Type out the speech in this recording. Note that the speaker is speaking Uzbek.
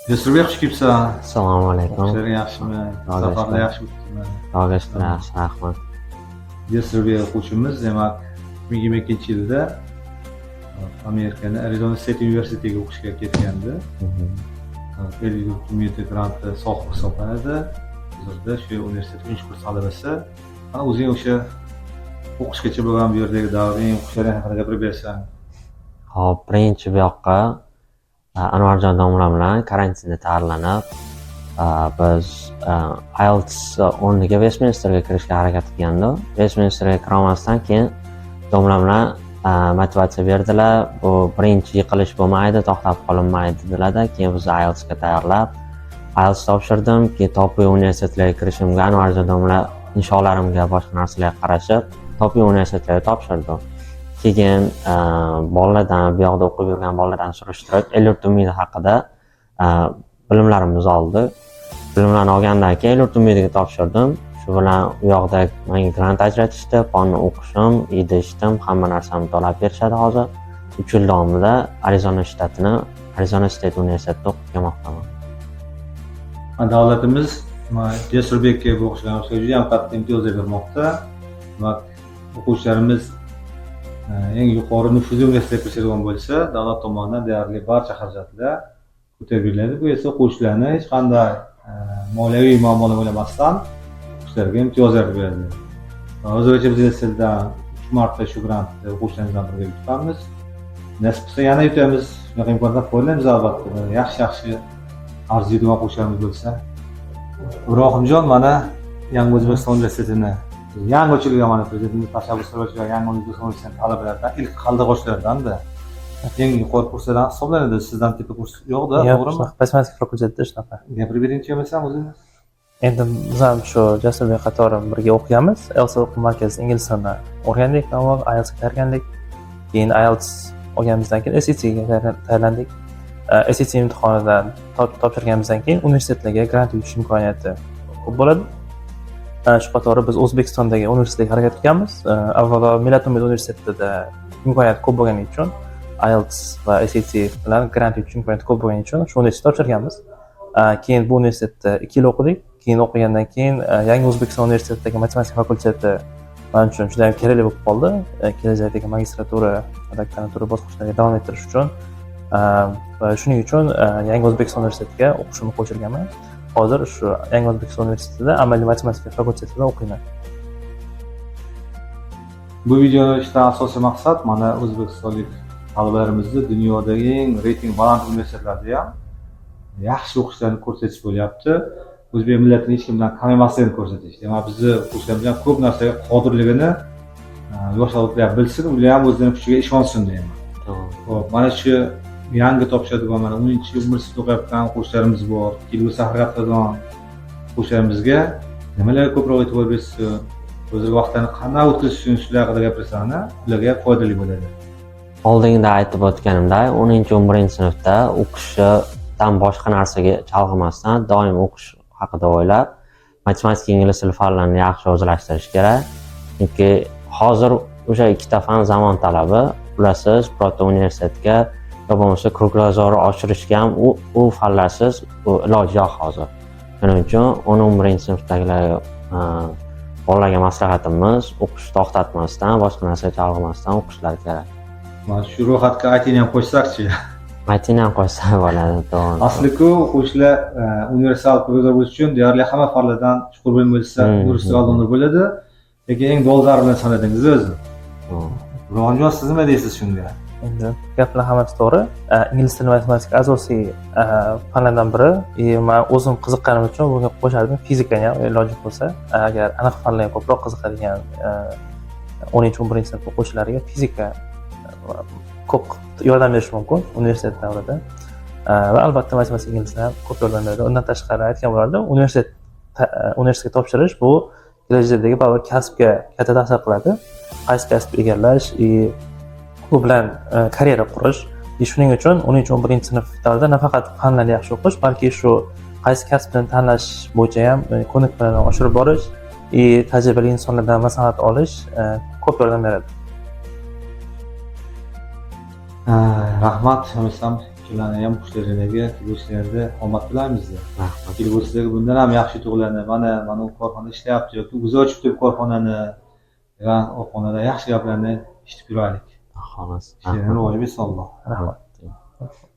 Jasurbek xush kelibsan. Assalomu alaykum. Ishlaring yaxshimi? Safarlar yaxshi o'tdimi? Xudoga shukr, yaxshi, rahmat. Jasurbek o'quvchimiz, demak, 2022-yilda Amerikani Arizona State University'ga o'qishga ketgandi. Elliot Community granti sohibi hisoblanadi. Hozirda shu universitet 3-kurs talabasi. Mana o'zing o'sha o'qishgacha bo'lgan bu yerdagi davring, o'qishlaring haqida gapirib bersang. Hop, birinchi bu yoqqa Anvarjon domla bilan karantinda tayyorlanib, biz IELTS o'rniga Westminsterga kirishga harakat qilgandik. Westminsterga kiramasdan keyin domla bilan motivatsiya berdilar. Bu birinchi yiqilish bo'lmaydi, to'xtab qolinmaydi dedilar-da. Keyin bizni IELTSga tayyorlab, IELTS topshirdim. Keyin Topiy universitetlarga kirishimga Anvarjon domla inshoolarimga, boshqa narsalarga qarashib, Topiy universitetlarga topshirdim. Keyin bolalardan, bu yoqda o'qib yurgan bolalardan surishtirib, Elliot Community haqida bilimlarimizni oldik. Bilimlarni olgandan keyin Elliot Communityga topshirdim. Shu bilan u yoqda menga grant ajratishdi, fonni o'qishim, yedishdim, hamma narsamni to'lab berishadi hozir. 3 yil davomida Arizona State universitetida o'qib kelmoqdaman. Davlatimiz Jasurbekka bu o'qishlarga juda ham katta imtiyozlar bermoqda. Demak, o'quvchilarimiz eng yuqori nufuzli universitetga kirishadigan bo'lsa, davlat tomonidan deyarli barcha xarajatlar ko'tarib beriladi. Bu esa o'quvchilarni hech qanday moliyaviy muammolar bo'lmasdan o'quvchilarga imtiyozlar beradi. Hozirgacha biz sizdan 3 marta shu grantni o'quvchilarimizdan birga yutganmiz. Nasib bo'lsa yana yutamiz. Shunaqa imkoniyatdan foydalanamiz albatta. Yaxshi arziydigan o'quvchilarimiz bo'lsa. Ibrohimjon, mana Yangi O'zbekiston universitetini yangi ochilgan, mana prezidentimiz tashabbus qilgan Yangi O'zbekiston universiteti talabalaridan ilk qaldiqochlardan-da. Eng yuqori kurslardan hisoblanadi. Sizdan tepa kurs yo'q-da, to'g'rimi? Matematika fakultetida shunaqa. Gapirib beringchi bo'lmasam o'zingiz. Endi biz ham shu Jasurbek qatori birga o'qiganmiz. IELTS o'quv markazida ingliz tilini o'rgandik, avval IELTSga tayyorlandik. Keyin IELTS olganimizdan keyin SATga tayyorlandik. SAT imtihonidan topshirganimizdan keyin universitetlarga grant yutish imkoniyati ko'p bo'ladi. Shu qatori biz O'zbekistondagi universitetga harakat qilganmiz. Avvalo Millat Umid universitetida imkoniyat ko'p bo'lgani uchun IELTS va SAT bilan grant yutish imkoniyati ko'p bo'lgani uchun shu universitetda topshirganmiz. Keyin bu universitetda 2 yil o'qidik. Keyin o'qigandan keyin Yangi O'zbekiston universitetidagi matematika fakulteti men uchun juda ham kerakli bo'lib qoldi. Kelajakdagi magistratura, doktorantura bosqichlariga davom ettirish uchun va shuning uchun Yangi O'zbekiston universitetiga o'qishimni qo'shilganman. Hozir shu Yangi O'zbekiston universitetida amaliy matematika fakultetida o'qiyman. Bu videoni ishdan asosiy maqsad mana o'zbekistonlik talabalarimizni dunyodagi eng reyting baland universitetlarda ham yaxshi o'qishlarni ko'rsatish bo'lyapti. O'zbek millatining hech kim bilan kam emasligini ko'rsatish. Demak, bizni o'quvchilarimiz ham ko'p narsaga qodirligini yoshlar bilsin, ular ham o'zlarining kuchiga ishonsin deyman. Xo'p, mana shu yangi topshiradigan mana 10-universitet o'qiyotgan o'quvchilarimiz bor, kelgusi harakat qiladigan o'quvchilarimizga nimalarga ko'proq e'tibor bersin, o'zlari vaqtlarini qanday o'tkazish uchun shular haqida gapirsanglar, ularga foydali bo'ladi. Oldinda aytib o'tganimdek, 10-11-sinfda o'qishdan boshqa narsaga chalg'imasdan doim o'qish haqida o'ylab, matematika, ingliz tili fanlarini yaxshi o'zlashtirish kerak. Chunki hozir o'sha ikkita fan zamon talabi. Bilasiz, birorta universitetga yo bo'lmasa kruglazorni oshirishga ham u fanlarsiz iloji yo'q hozir. Shuning uchun 10-11-sinfdagilar bolalarga maslahatimiz o'qish to'xtatmasdan, boshqa narsaga chalg'imasdan o'qishlari kerak. Mana shu ro'yxatga IT'ni ham qo'shsakchi. IT'ni ham qo'shsa bo'ladi, to'g'ri. Asli-ku o'quvchilar universal kruglazor bo'lish uchun deyarli hamma fanlardan chuqur bilim bo'lsa, universitet oldinroq bo'ladi. Lekin eng dolzarb bilan sanadingiz o'zi. Ibrohimjon, siz nima deysiz shunga? Endi gaplar hammasi to'g'ri. Ingliz tili matematika asosiy fanlardan biri. Men o'zim qiziqqanim uchun bunga qo'shardim fizikani ham iloji bo'lsa. Agar aniq fanlarga ko'proq qiziqadigan 10-11 sinf o'quvchilariga fizika ko'p yordam berishi mumkin universitet davrida. Va albatta matematika, ingliz tili ham ko'p yordam beradi. Undan tashqari aytgan bo'lardim, universitetga topshirish bu kelajakdagi baribir kasbga katta ta'sir qiladi. Qaysi kasb egallash, bu bilan karyera qurish. Shuning uchun 10-11 sinflarda nafaqat fanlarni yaxshi o'qish, balki shu qaysi kasbni tanlash bo'yicha ham ko'nikmani oshirib borish, tajribali insonlardan maslahat olish ko'p yordam beradi. Rahmat, Shularni ham xushlarga kelishlarida omad tilaymiz. Rahmat. Kelgusida bundan ham yaxshi yutuqlarni mana u korxona ishlayapti yoki o'zi ochibdi bu korxonani va u xonada yaxshi gaplarni eshitib yuraylik. Xolos. Ishlarni rivoj bersin Alloh. Rahmat. Rahmat.